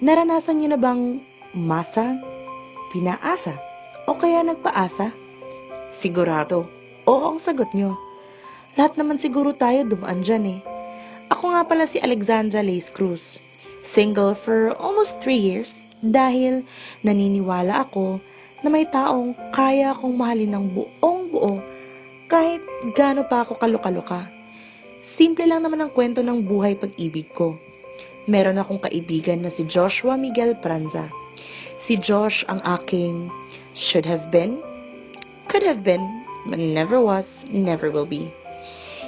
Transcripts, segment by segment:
Naranasan niyo na bang umasa, pinaasa, o kaya nagpaasa? Sigurado, oo ang sagot niyo. Lahat naman siguro tayo dumaan dyan eh. Ako nga pala si Alexandra Lace Cruz. Single for almost 3 years dahil naniniwala ako na may taong kaya akong mahalin ng buong buo kahit gaano pa ako kaluka-luka. Simple lang naman ang kwento ng buhay pag-ibig ko. Meron akong kaibigan na si Joshua Miguel Pranza. Si Josh ang aking should have been, could have been, but never was, never will be.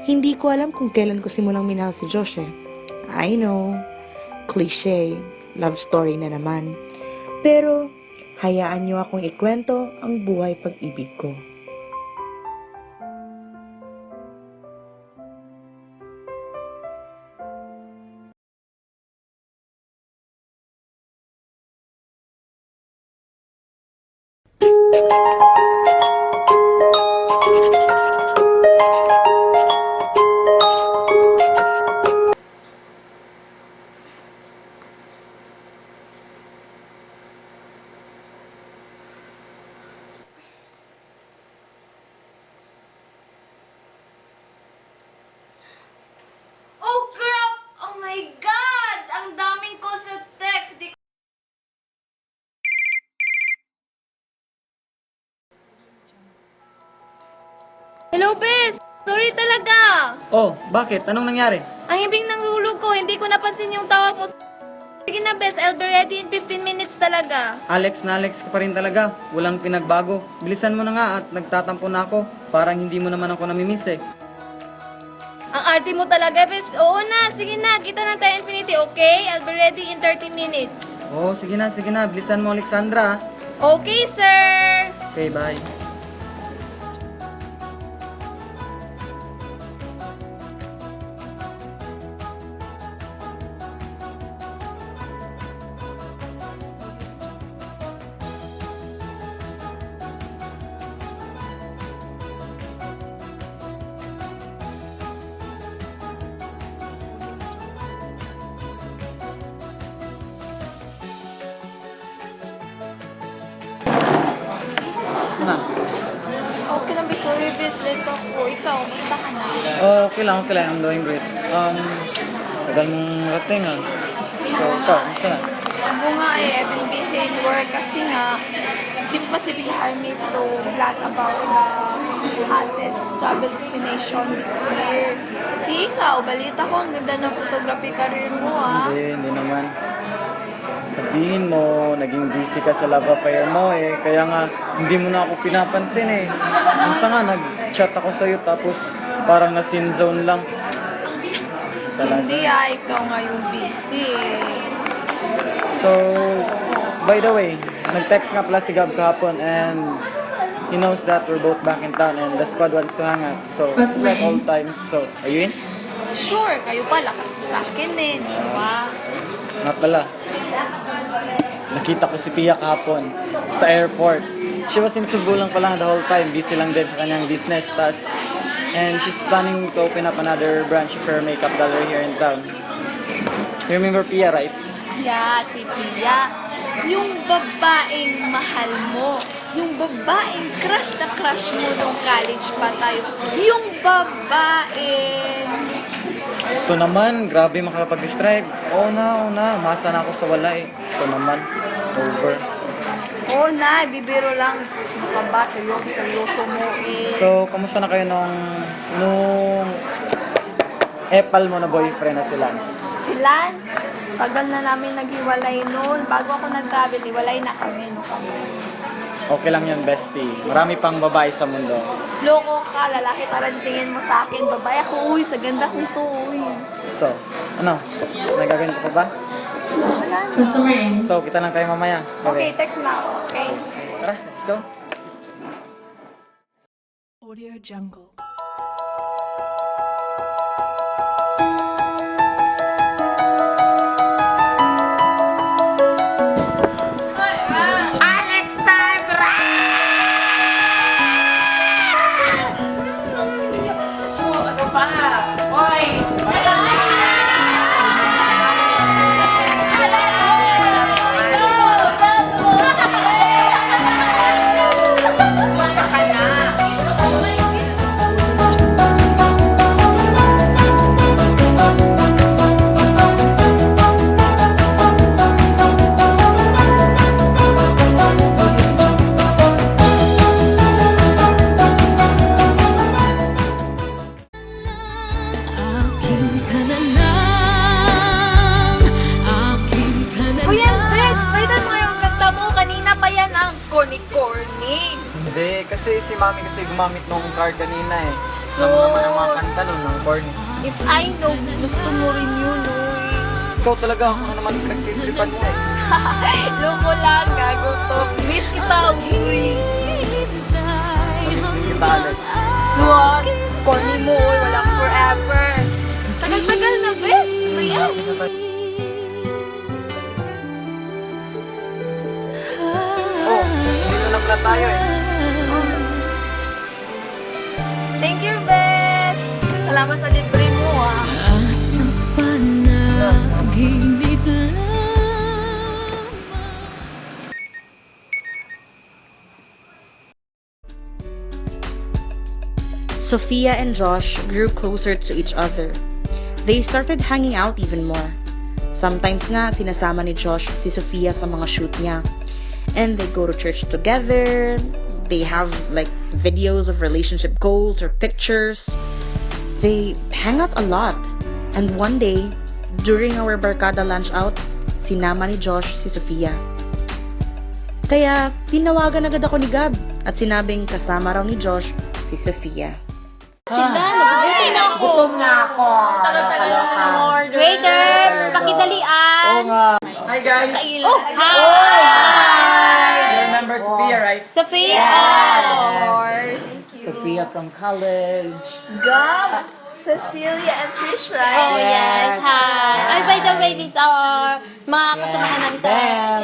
Hindi ko alam kung kailan ko simulang minahal si Josh eh. I know, cliche, love story na naman. Pero, hayaan niyo akong ikwento ang buhay pag-ibig ko. Oh, crap! Oh my God! Ang daming ko sa text. Hello, Bes! Sorry talaga! Oh, bakit? Anong nangyari? Ang hibing ng hulog ko, hindi ko napansin yung tawag mo. Sige na, Bes. I'll be ready in 15 minutes talaga. Alex na Alex ka pa rin talaga. Walang pinagbago. Bilisan mo na nga at nagtatampo na ako. Parang hindi mo naman ako namimiss eh. Ang arte mo talaga, Bes. Oo na, sige na. Kita na tayo Infinity, okay? I'll be ready in 30 minutes. Oh, sige na. Bilisan mo, Alexandra. Okay, sir! Okay, bye. Na. Okay lang, Bes. Sorry, Bes. Late ako. Ikaw, basta ka na. Oh, okay lang. I'm doing great. Tagal mong rating ah. So, ikaw, gusto na? Ako nga I've been busy in work kasi nga, Cebu Pacific Army to vlog about the hottest travel destination this year. Ikaw, balita ko, ang ganda ng photography career mo ah. Hindi naman. Sabihin mo, naging busy ka sa love affair mo eh. Kaya nga, hindi mo na ako pinapansin eh. Minsan nga, nag-chat ako sa'yo tapos parang na-sin zone lang. Hindi ah, ikaw nga yung busy. So, by the way, nag-text nga pala si Gab kahapon and he knows that we're both back in town and the squad wants to hang out. So, it's like old times. So, are you in? Sure, kayo pala kasi sa akin eh, di ba? Nga pala. Nakita ko si Pia kahapon sa airport. She was in Cebu lang pala the whole time. Busy lang din sa kanyang business. And she's planning to open up another branch of her makeup gallery here in town. You remember Pia, right? Yeah, si Pia. Yung babaeng mahal mo. Yung babaeng crush na crush mo nung college pa tayo. Yung babaeng... Ito naman, grabe makakapag-describe. Oo na. Masa na ako sa wala eh. Ito naman, over. Oo na, bibiro lang. Baka ba, seryoso mo eh. So, kamusta na kayo nung epal mo na boyfriend na si Lance? Si Lance, tagal na namin naghiwalay noon. Bago ako nag-travel, hiwalay na kami. Okay lang yun, bestie. Marami pang babae sa mundo. Loko ka, lalaki pa rin tingin mo sa akin. Babae ako, uy, sa ganda kong to, uy. So, ano? May gagawin ko pa ba? Wala na. So, kita lang kayo mamaya. Okay, text na ako, okay? Tara, let's go. Audio Jungle. corny. Hindi, kasi si Mami kasi gumamit nung card kanina eh. So- Alam mo naman ang mga kanta nun, ng corny. If I know, gusto mo rin yun, uy. Ikaw talaga, ako na naman nagtitripan mo eh. Loko lang, gago to. Miss kita, uy. Namiss din kita, Alex. What? Corny mo, uy. Walang forever. Tagal-tagal na, be. Ano yan? Oh, dito na pala tayo eh. Thank you, Beth. Salamat sa libre mo, ah. At sa panaginip lamang. Sophia and Josh grew closer to each other. They started hanging out even more. Sometimes nga, sinasama ni Josh si Sophia sa mga shoot niya. And they go to church together. They have like videos of relationship goals or pictures. They hang out a lot. And one day, during our Barkada lunch out, sinama ni Josh si Sophia. Kaya, tinawagan agad ako ni Gab at sinabing kasama raw ni Josh si Sophia. Nagugutom na ako. Gutom na ako. Nakakaloka. Waiter, pakidalian. Hi guys! Oh, hi! You remember Sophia, right? Sophia! Of course. Sophia from college. Gab, Cecilia, and Trish, right? Oh, yes. Hi. Ay, by the way, these are mga kasamahan namin sa... Them.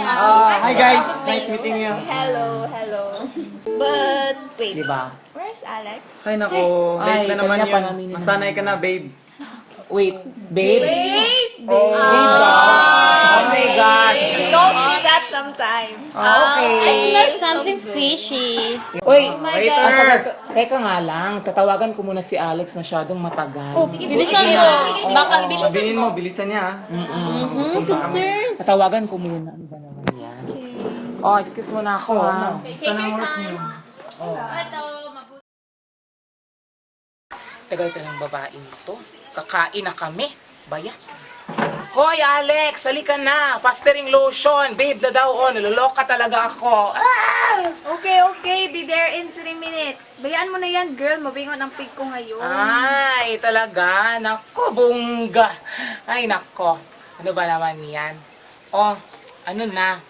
Hi guys! Nice meeting you. Hello, hello. But, wait. Diba? Where's Alex? Ay nako, late Ay, na naman kanya pa yun. namin yun. Masanay ka na, babe. Wait, babe? Wait! Oh, Oh my gosh. Don't do that sometime. Okay. I smell something fishy. Uy, Waiter! Teka nga lang, tatawagan ko muna si Alex, masyadong matagal. Oh, bilisan mo. Baka bilisan Mabilin mo. mo, bilisan niya ah. Mm-mm. kami. Tatawagan ko muna. Ano ba naman yan? Oh, excuse mo na ako, ha? Take your time. Tagal ng babaeng ito. Kakain na kami. Bayan. Hoy, Alex! Halika na! Fastering lotion! Babe na daw, oh. Naluloka talaga ako. Ah! Okay. Be there in 3 minutes. Bayaan mo na yan, girl. Mabingon ang pig ko ngayon. Ay, talaga. Nako, bongga. Ay, nako. Ano ba naman yan? Oh, ano na?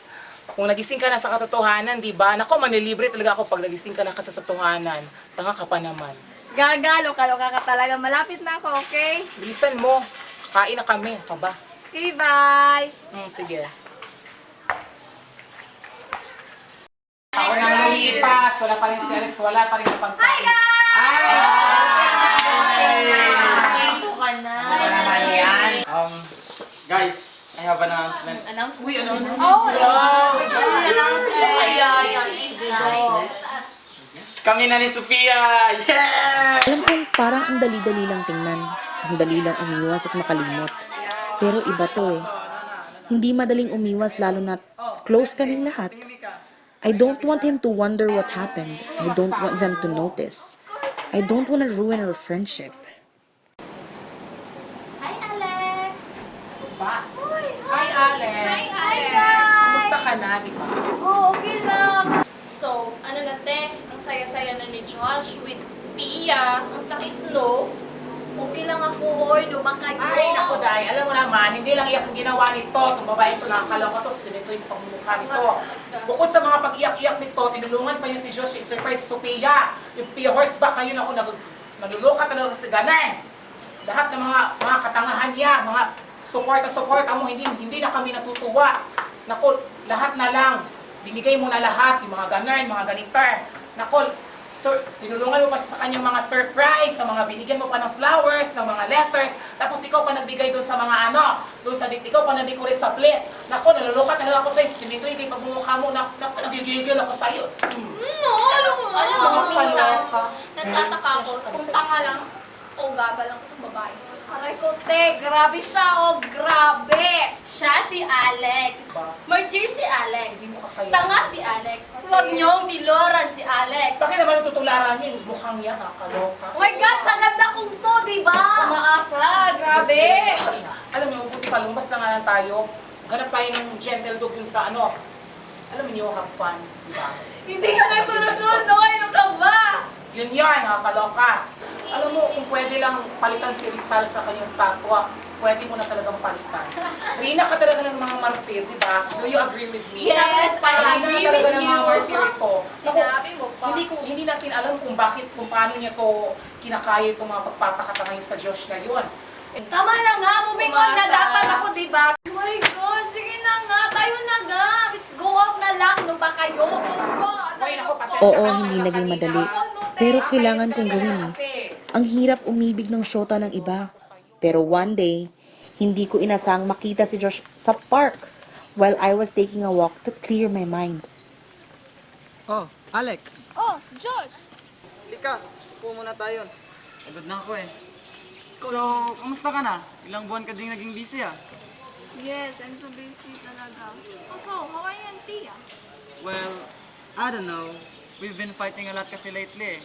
Kung nagising ka na sa katotohanan, di ba? Nako, manilibre talaga ako pag nagising ka na sa katotohanan. Tanga ka pa naman. Gaga, loka-loka ka talaga. Malapit na ako, okay? Bilisan mo. Kain na kami. Ka ba? Okay, bye. Sige. Ako nang lumipas. Wala pa rin si Alex. Wala pa rin ang pagkain. Hi, guys! Ay! Dito ka na. Ano naman yan? Guys, I have an announcement. Uy, ano? Oh, Wow! Kami na ni Sophia! Yeah! Alam kong parang ang dali-dali lang tingnan. Ang dali lang umiwas at makalimot. Pero iba to eh. Hindi madaling umiwas lalo na close kaming lahat. I don't want him to wonder what happened. I don't want them to notice. I don't want to ruin our friendship. Hi, Alex. Ba? Hi, Alex! Hi, guys! Kumusta ka na, di ba? Oh, okay lang. So, ano na te, ang saya-saya na ni Josh with Pia. Ang sakit, no? Okay lang ako, oy. Lumakay ko. Ay, naku, Day. Alam mo naman, hindi lang iyak ang ginawa nito. Itong babae ito, nakakaloka to. Sinito yung pagmumukha nito. Bukod sa mga pag-iyak-iyak nito, tinulungan pa niya si Josh, i-surprise si Sophia. Yung Pia horseback, ayun ako, naluluka talaga si Ganen. Lahat ng mga katangahan niya, mga suporta mo, hindi na kami natutuwa. Naku, lahat na lang. Binigay mo na lahat, yung mga ganan, mga ganitar. Naku, tinulungan mo pa siya sa kanyang mga surprise, sa mga binigyan mo pa ng flowers, ng mga letters, tapos ikaw pa nagbigay doon sa mga doon sa ikaw pa na-decorate sa place. Naku, nalulukat na lang ako sa'yo, sinito yung kay pagmumukha mo, naku, nagigigil ako sa'yo. No, alam mo, minsan, Nakakaloka. nagtataka ako kung tanga lang o gaga lang itong babae. Aray ko, te. Grabe siya, oh. Grabe. Siya si Alex. Martyr si Alex. Hindi mo kakaya. Tanga si Alex. Huwag niyong diloran si Alex. Bakit naman tutularan niyo? Mukhang yan, nakakaloka. Oh my God, sa ganda kong to, di ba? Umaasa, grabe. Alam niyo, buti pa, lumabas na nga lang tayo. Ganap tayo ng gentle dog dun sa Alam niyo, have fun, di ba? Hindi yan, nakakaloka. Alam mo, kung pwede lang palitan si Rizal sa kanyang statwa, pwede mo na talagang palitan. Rina ka talaga ng mga martir, di ba? Do you agree with me? Yes, I Rina agree ka talaga with ng mga you. martir ito. Naku, Sinabi mo pa. hindi natin alam kung bakit, kung paano niya to kinakaya itong mga pagpapakatangay sa Diyos na yun. Tama na nga, moving on na Umasa. dapat ako, diba? Oh my God, sige na nga, tayo na nga. Let's go off na lang, no ba kayo? Go, Ay, naku, pasensya Oo, ka hindi talaga naging kanina, madali. ha? Pero Ah, kailangan kaya kong talaga gawin eh. kasi. Ang hirap umibig ng syota ng iba. Pero one day, hindi ko inasang makita si Josh sa park while I was taking a walk to clear my mind. Oh, Alex. Oh, Josh! Lika, upo muna tayo. Pagod na ako eh. So, kamusta ka na? Ilang buwan ka ding naging busy ah. Yes, I'm so busy talaga. Also, how are you and Pia? Well, I don't know. We've been fighting a lot kasi lately eh.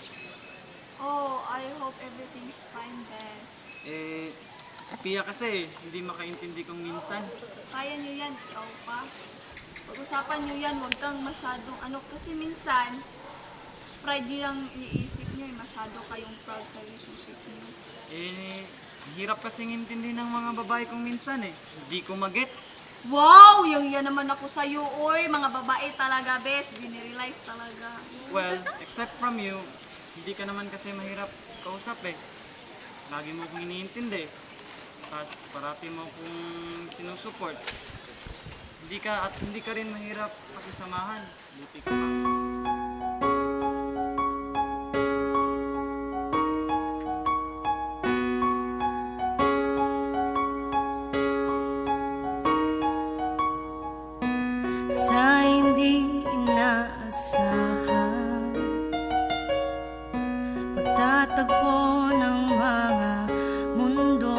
Oh, I hope everything's fine, Beth. Eh, si Pia kasi hindi makaintindi kung minsan. Kaya niyo yan, ikaw pa. Pag-usapan niyo yan, huwag kang masyadong kasi minsan, pride niyo yung iniisip niyo, masyado kayong proud sa relationship niyo. Eh, hirap kasing intindi ng mga babae kung minsan eh. Hindi ko magets. Wow! Yung yan naman ako sa'yo, oy. Mga babae talaga, best. Generalize talaga. Well, except from you, hindi ka naman kasi mahirap kausap eh. Lagi mo akong iniintindi. Tapos parati mo akong sinusuport. Hindi ka rin mahirap pakisamahan. Buti ka pa. Sa hindi inaasahan pagtatagpo ng mga mundo,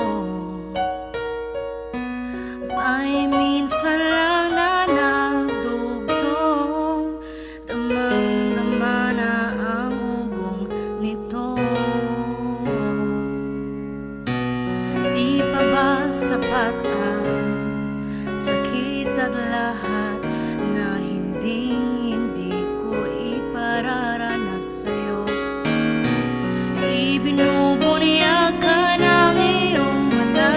may minsan lang na nagdugtong, damang-dama na ang ugong nito. Di pa ba sapat ang sakit at lahat na hindi ko ipararanas sa'yo? Ibinubuniyag ka ng iyong mata,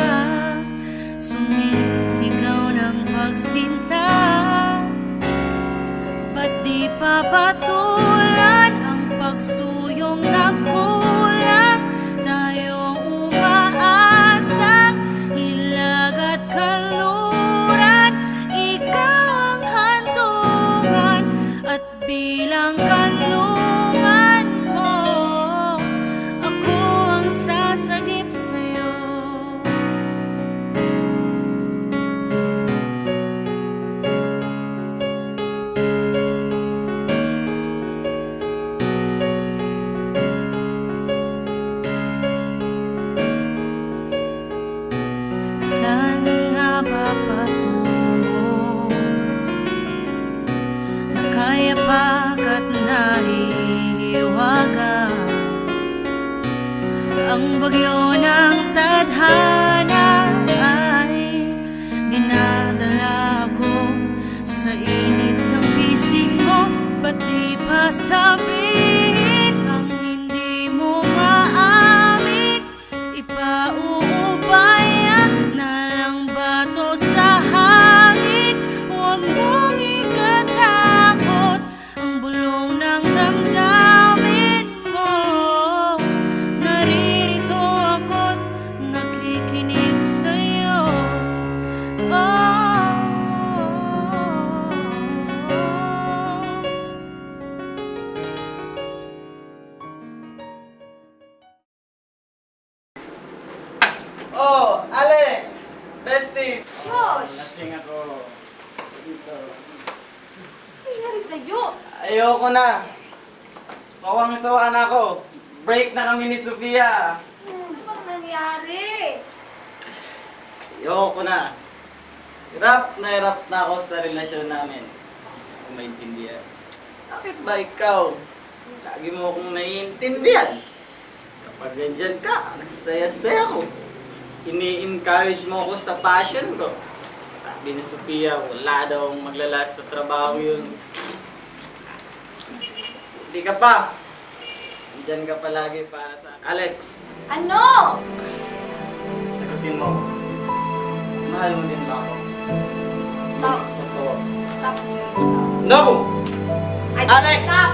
sumisigaw ng pagsinta. Ba't di papatulan ang pagsuyong nagkulang? Tayong umaasang hilag at kaluran, ikaw ang hantungan at bilang kanlungan mo, ako ang sasagip sa'yo. Saan nga ba patungo? Nakayapak at nahihiwaga ang bagyo ng tadhana ay dinadala ko sa init ng bisig mo. Ba't di pa sabihin ang hindi mo maamin? Ipauubaya na lang ba to sa hangin? Huwag mong ikatakot ang bulong ng damdamin mo. Naririto ako't nakikinig sa'yo. Oh, Alex! Bestie! Josh! Lasing ako. Dito. Ano nangyari sa'yo? Ayoko na. Sawang-sawa na ako. Break na kami ni Sofia. Ano bang nangyari? Ayoko na. Hirap na ako sa relasyon namin. Hindi ko maintindihan. Bakit ba ikaw? Lagi mo akong naiintindihan. Kapag nandyan ka, nasaya-saya ko. Ini-encourage mo ako sa passion ko. Sabi ni Sofia, wala daw maglalas sa trabaho yun. Hindi ka pa. Diyan ka palagi para sa... Alex, Ano? sagutin mo. Mahal mo din ba ako? Stop. Totoo. Stop, Jay. Stop. No! I said Alex! stop.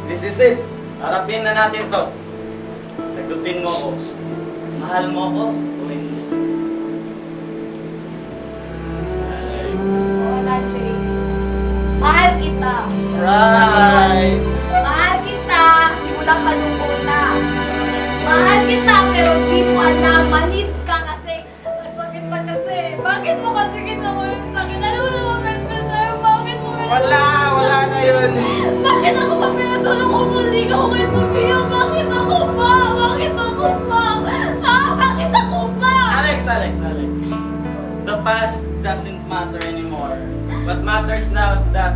This is it. Harapin na natin to. Sagutin mo ako. Mahal mo ako o hindi? Alex. Wala, Jay. Mahal kita. Right! Mahal kita. Simula pa nung una. Mahal kita, pero di mo alam. Manid ka kasi. Sakit na kasi. Bakit mo kasi ginawa yung sakit? Alam mo naman, best friend tayo. Bakit mo Wala na yun. Bakit ako pa pinatulong ko maligaw ko kay Sofia? Bakit ako ba? Bakit ako ba? Bakit ako ba? Alex. The past doesn't matter anymore. What matters now that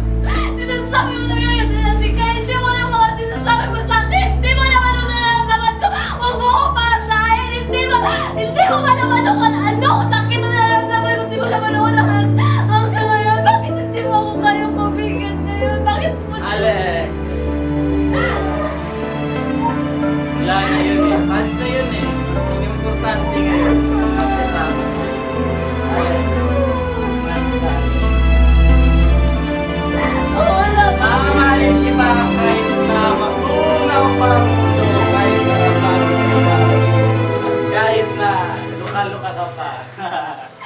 Sinasabi mo na yun kasi nasika. Hindi mo na mga sinasabi mo sa akin. Hindi mo naman ang nararamdaman ko. Huwag mo ko pasahin. Hindi mo ba naman ako ano? Sakit ang nararamdaman ko. Simula pa noon lahat. Ang kaya, bakit hindi mo ako kayong mabigyan ngayon? Bakit mo Alex. Wala na yun eh. Past na yun eh. Ang importante ngayon. Magkasama ko. Alex. wala pa? Mamahalin kita kahit na matunaw pa ang mundo. Kahit na napagod ka. At kahit na luka-luka ka pa.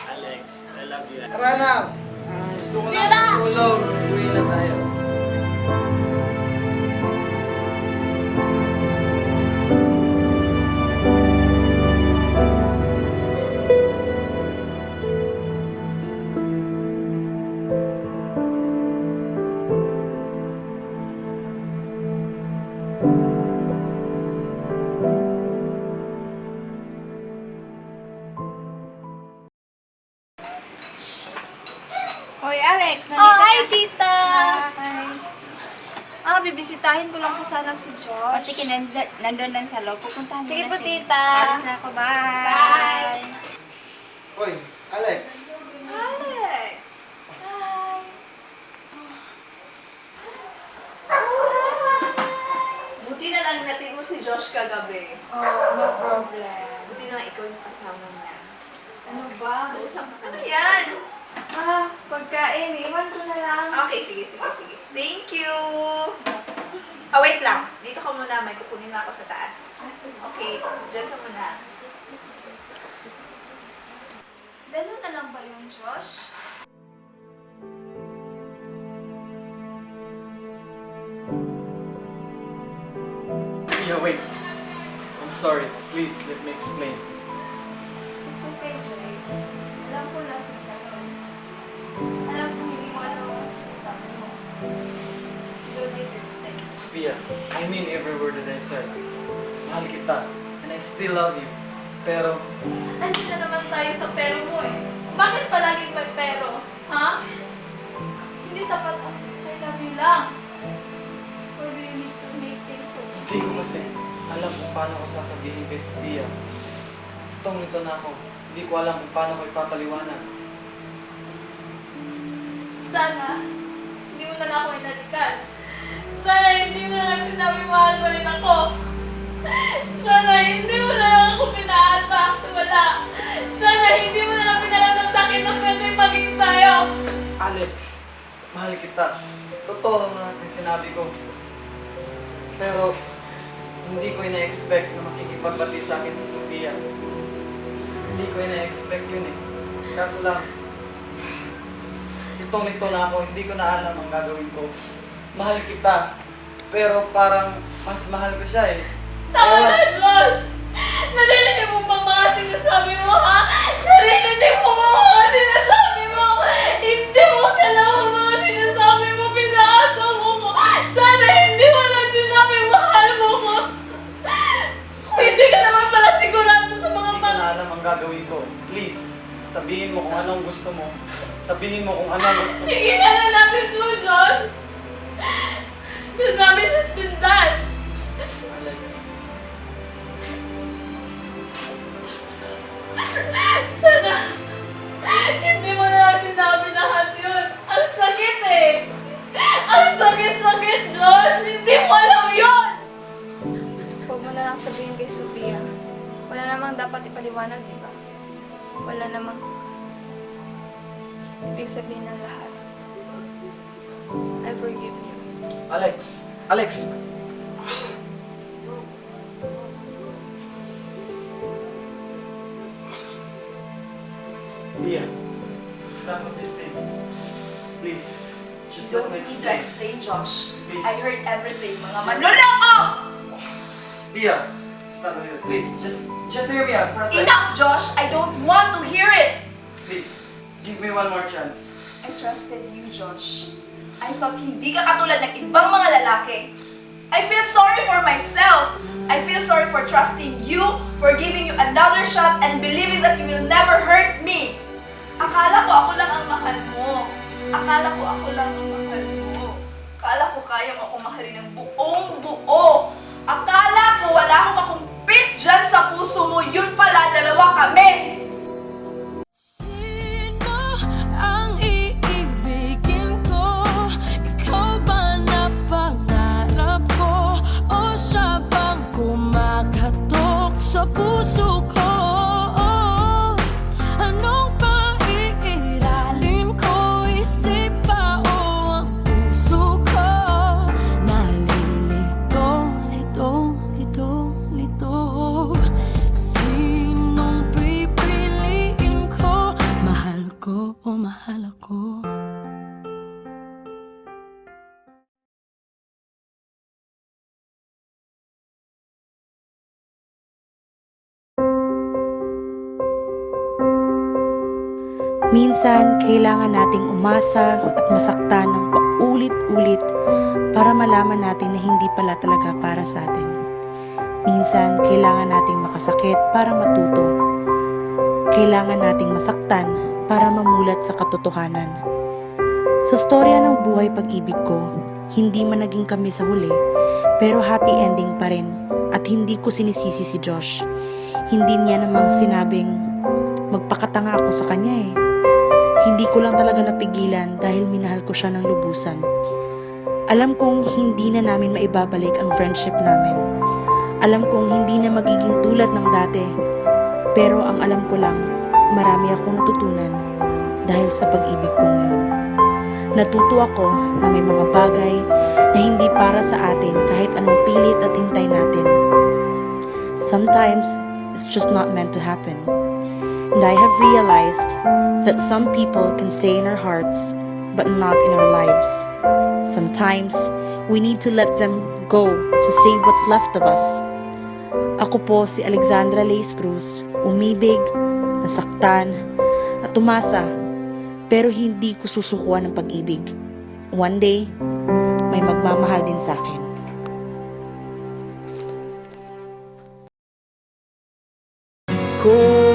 Alex, I love you. Tara na. Gusto ko Tira! na tulog. Uwi na tayo. Hoy, Alex, Oh, hi, tita! Bibisitahin ko lang po sana si Josh. Sige, nandun lang sa loob. Pupuntahan Sige mo po, na siya. tita. Alis na ako, bye. Bye. Hoy, Alex. Alex! Hi! Buti na lang natin mo si Josh kagabi. Oh, no problem. Buti na lang ikaw yung kasama niya. Ano ba? Kausap mo. Ano yan? Pagkain. Iwan ko na lang. Okay, sige. Thank you! Wait lang. Dito ka muna. May kukunin na ako sa taas. Okay, dyan ka muna. Ganun na lang ba yun, Josh? Yeah, wait. I'm sorry. Please, let me explain. It's okay, Jay. Alam ko na si ganun. Alam ko hindi mo alam ang sinasabi mo. You don't need to explain. Sophia, I mean every word that I said. Mahal kita, and I still love you. Pero, Andito na naman tayo sa pero mo eh. Bakit palaging may pero? Ha? Hindi sapat ang I love you lang. Or do you need to make things so hindi ko kasi alam kung paano ko sasabihin kay Sophia. Itong-ito na ako. Hindi ko alam kung paano ko ipapaliwanag. Sana, hindi mo na lang ako inalikan. Sana hindi mo na lang sinabi mahal mo rin ako. Sana hindi mo na lang ako pinaasa sa wala. Sana hindi mo na lang pinaramdam sa akin na pwede maging tayo. Alex, mahal kita. Totoo naman ang sinabi ko. Pero, hindi ko ina-expect na makikipagbati sa akin si Sophia. Hindi ko ina-expect yun eh. Kaso lang, itong-ito na ako, hindi ko na alam ang gagawin ko. Mahal kita, pero parang mas mahal ko siya eh. Tama Ewan. na, Josh! Narinig mo bang mga sinasabi mo, ha? Narinig mo bang mga sinasabi mo? Hindi mo kailangan mga sinasabi mo, pinaasa mo ko. Sana hindi mo lang sinabi mahal mo ko. Kung hindi ka naman pala sigurado sa mga Hindi ko na alam ang gagawin ko. Please, sabihin mo kung anong gusto mo. Sabihin mo kung anong gusto mo. Hindi ka na namin to, Josh! The damage has been done! Alex, Sana, hindi mo na lang sinabi lahat yun. Ang sakit eh! Ang sakit-sakit, Josh! Hindi mo alam yun! sabihin kay Sophia. Wala namang dapat ipaliwanag, di ba? Wala namang ibig sabihin ng lahat. I forgive you. Alex! Alex! Pia, stop what you're thinking. Please, just You let don't me need to explain. explain, Josh. Please. I heard everything, mga manloloko! Pia, stop it. Please, just hear me out for a second. Enough, Josh! I don't want to hear it! Please, give me one more chance. I trusted you, Josh. I thought hindi ka katulad ng ibang mga lalaki. I feel sorry for myself. I feel sorry for trusting you, for giving you another shot and believing that you will never hurt me. Akala ko ako lang ang mahal mo. Akala ko ako lang ang mahal mo. Akala ko kaya mo akong mahalin ng buong buo. Akala ko wala akong makumpit dyan sa puso mo. Yun pala, dalawa kami. Sino ang iibigin ko? Ikaw ba na pangarap ko? O siya bang kumakatok sa puso ko? Anong paiiralin ko? Isip ba o ang puso ko? Nalilito, lito, lito, lito. Sinong pipiliin ko? Mahal ko o mahal ako? Minsan, kailangan nating umasa at masaktan ng paulit-ulit para malaman natin na hindi pala talaga para sa atin. Minsan, kailangan nating makasakit para matuto. Kailangan nating masaktan para mamulat sa katotohanan. Sa storya ng buhay pag-ibig ko, hindi man naging kami sa huli, pero happy ending pa rin at hindi ko sinisisi si Josh. Hindi niya namang sinabing magpakatanga ako sa kanya eh. Hindi ko lang talaga napigilan dahil minahal ko siya ng lubusan. Alam kong hindi na namin maibabalik ang friendship namin. Alam kong hindi na magiging tulad ng dati. Pero ang alam ko lang, marami akong natutunan dahil sa pag-ibig kong yun. Natuto ako na may mga bagay na hindi para sa atin kahit anong pilit at hintay natin. Sometimes, it's just not meant to happen. And I have realized that some people can stay in our hearts, but not in our lives. Sometimes, we need to let them go to save what's left of us. Ako po si Alexandra Lace Cruz, umibig, nasaktan, at tumasa, pero hindi ko susukuan ng pag-ibig. One day, may magmamahal din sa akin. Kung